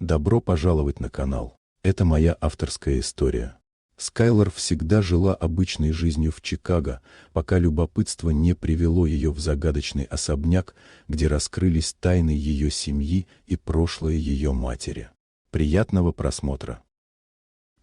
Добро пожаловать на канал. Это моя авторская история. Скайлор всегда жила обычной жизнью в Чикаго, пока любопытство не привело ее в загадочный особняк, где раскрылись тайны ее семьи и прошлое ее матери. Приятного просмотра.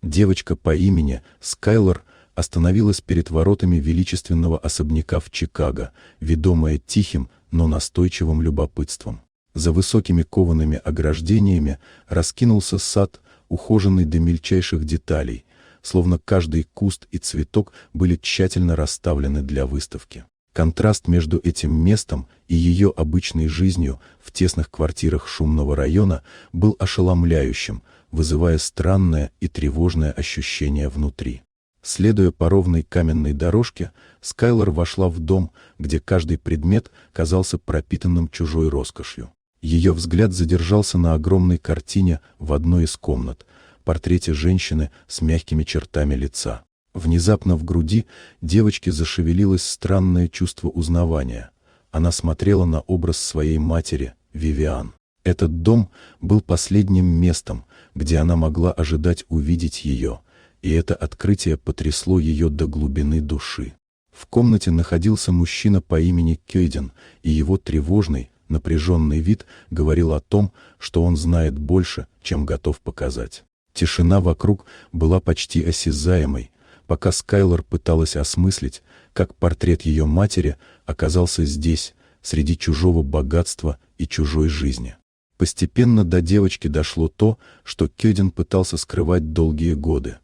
Девочка по имени Скайлор остановилась перед воротами величественного особняка в Чикаго, ведомая тихим, но настойчивым любопытством. За высокими коваными ограждениями раскинулся сад, ухоженный до мельчайших деталей, словно каждый куст и цветок были тщательно расставлены для выставки. Контраст между этим местом и ее обычной жизнью в тесных квартирах шумного района был ошеломляющим, вызывая странное и тревожное ощущение внутри. Следуя по ровной каменной дорожке, Скайлор вошла в дом, где каждый предмет казался пропитанным чужой роскошью. Ее взгляд задержался на огромной картине в одной из комнат, портрете женщины с мягкими чертами лица. Внезапно в груди девочки зашевелилось странное чувство узнавания. Она смотрела на образ своей матери, Вивиан. Этот дом был последним местом, где она могла ожидать увидеть ее, и это открытие потрясло ее до глубины души. В комнате находился мужчина по имени Кёйден, и его тревожный, напряженный вид говорил о том, что он знает больше, чем готов показать. Тишина вокруг была почти осязаемой, пока Скайлор пыталась осмыслить, как портрет ее матери оказался здесь, среди чужого богатства и чужой жизни. Постепенно до девочки дошло то, что Кёйден пытался скрывать долгие годы.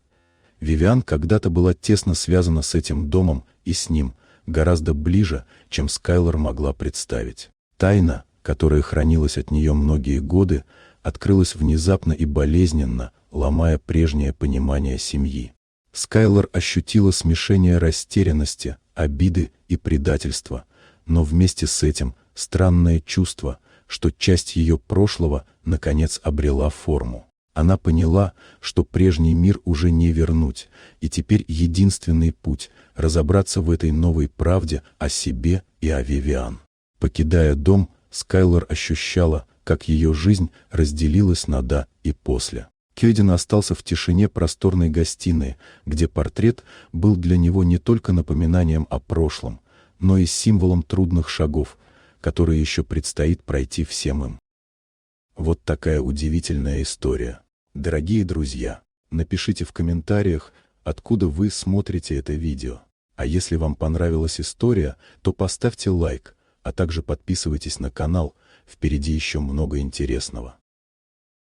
Вивиан когда-то была тесно связана с этим домом и с ним, гораздо ближе, чем Скайлор могла представить. Тайна, которая хранилась от нее многие годы, открылась внезапно и болезненно, ломая прежнее понимание семьи. Скайлор ощутила смешение растерянности, обиды и предательства, но вместе с этим странное чувство, что часть ее прошлого наконец обрела форму. Она поняла, что прежний мир уже не вернуть, и теперь единственный путь — разобраться в этой новой правде о себе и о Вивиан. Покидая дом, Скайлор ощущала, как ее жизнь разделилась на «до» и «после». Кёйден остался в тишине просторной гостиной, где портрет был для него не только напоминанием о прошлом, но и символом трудных шагов, которые еще предстоит пройти всем им. Вот такая удивительная история. Дорогие друзья, напишите в комментариях, откуда вы смотрите это видео. А если вам понравилась история, то поставьте лайк, а также подписывайтесь на канал, впереди еще много интересного.